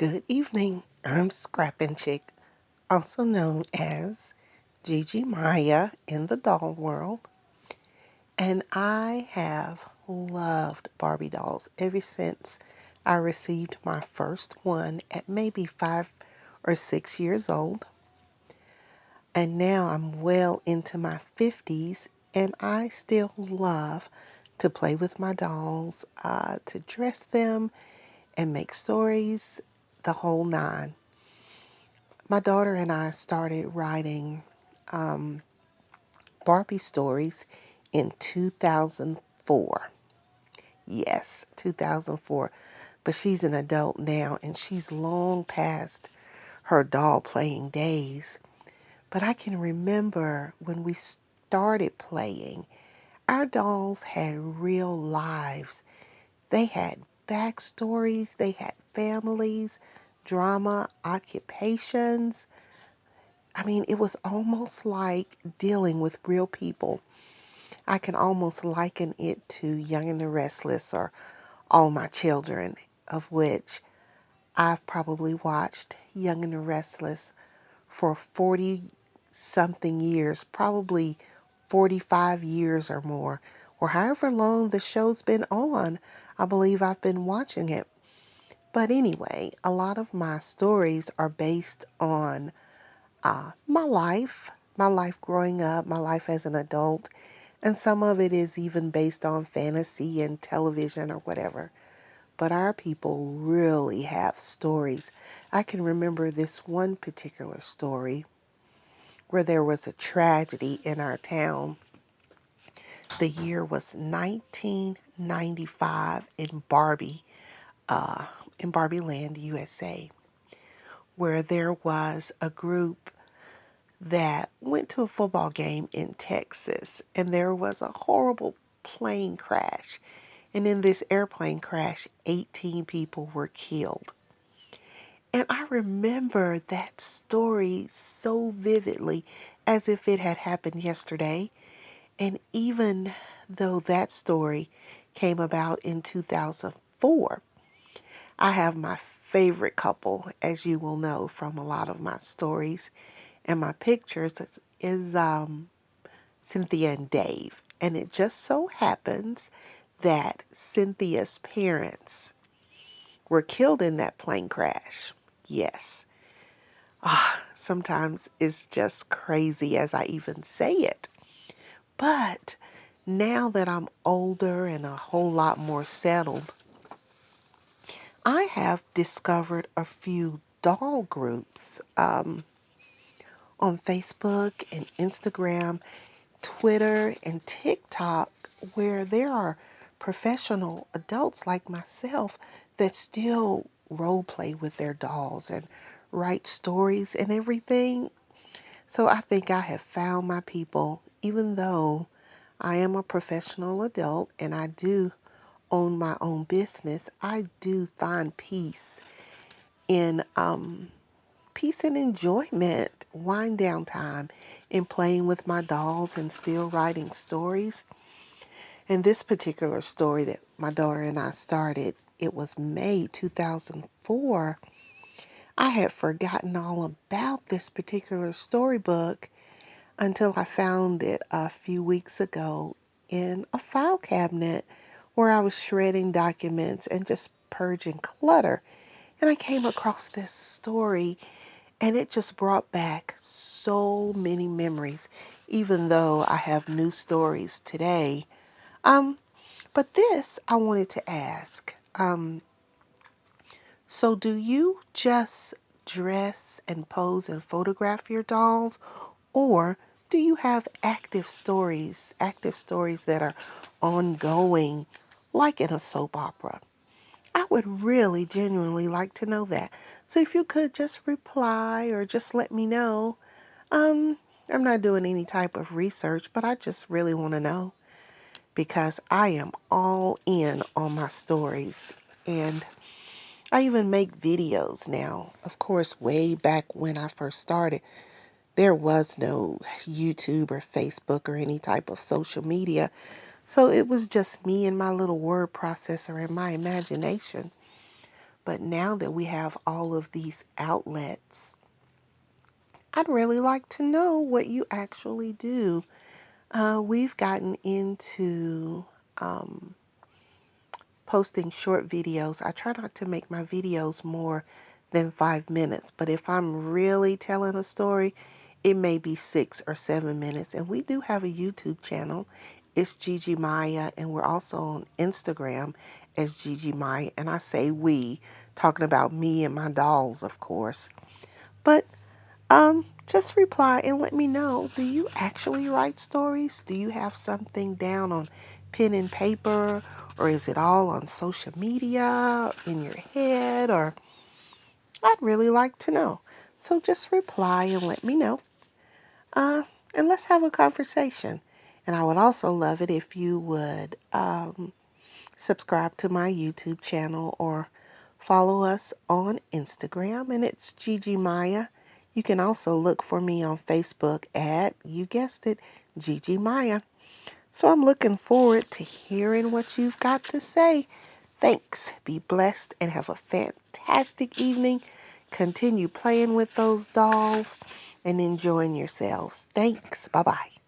Good evening. I'm Scrappin' Chick, also known as Gigi Maya in the doll world, and I have loved Barbie dolls ever since I received my first one at maybe 5 or 6 years old. And now I'm well into my 50s, and I still love to play with my dolls, to dress them and make stories, the whole nine. My daughter and I started writing um, Barbie stories in 2004. Yes, 2004. But she's an adult now and she's long past her doll playing days. But I can remember when we started playing, our dolls had real lives. They had backstories, they had families, drama, occupations. I mean, it was almost like dealing with real people. I can almost liken it to Young and the Restless or All My Children, of which I've probably watched Young and the Restless for 40 something years, probably 45 years or more, or however long the show's been on. I believe I've been watching it. But anyway, a lot of my stories are based on my life growing up, my life as an adult, and some of it is even based on fantasy and television or whatever. But our people really have stories. I can remember this one particular story where there was a tragedy in our town. The year was 1995 uh, in Barbie Land, USA, where there was a group that went to a football game in Texas, and there was a horrible plane crash. And in this airplane crash, 18 people were killed. And I remember that story so vividly as if it had happened yesterday. And even though that story came about in 2004, I have my favorite couple, as you will know from a lot of my stories and my pictures, is Cynthia and Dave. And it just so happens that Cynthia's parents were killed in that plane crash. Yes. Sometimes it's just crazy as I even say it. But now that I'm older and a whole lot more settled, I have discovered a few doll groups on Facebook and Instagram, Twitter, and TikTok where there are professional adults like myself that still role play with their dolls and write stories and everything. So I think I have found my people, even though I am a professional adult and I do own my own business. I do find in peace and enjoyment, wind down time in playing with my dolls and still writing stories. And this particular story that my daughter and I started, it was May 2004. I had forgotten all about this particular storybook until I found it a few weeks ago in a file cabinet where I was shredding documents and just purging clutter. And I came across this story and it just brought back so many memories, even though I have new stories today. Um, but this I wanted to ask. So do you just dress and pose and photograph your dolls, or do you have active stories that are ongoing, like in a soap opera? I would really genuinely like to know that. So if you could just reply or just let me know. Um, I'm not doing any type of research, but I just really want to know because I am all in on my stories. And I even make videos now. Of course, way back when I first started, there was no YouTube or Facebook or any type of social media. So it was just me and my little word processor and my imagination. But now that we have all of these outlets, I'd really like to know what you actually do. We've gotten into posting short videos. I try not to make my videos more than 5 minutes, but if I'm really telling a story, it may be 6 or 7 minutes. And we do have a YouTube channel. It's Gigi Maya, and we're also on Instagram as Gigi Maya. And I say we, talking about me and my dolls, of course. But just reply and let me know. Do you actually write stories? Do you have something down on pen and paper? Or is it all on social media, in your head? Or I'd really like to know. So just reply and let me know. Uh, and let's have a conversation. And I would also love it if you would subscribe to my YouTube channel or follow us on Instagram, and it's Gigi Maya. You can also look for me on Facebook at, you guessed it, Gigi Maya. So I'm looking forward to hearing what you've got to say. Thanks. Be blessed and have a fantastic evening. Continue playing with those dolls and enjoying yourselves. Thanks. Bye-bye.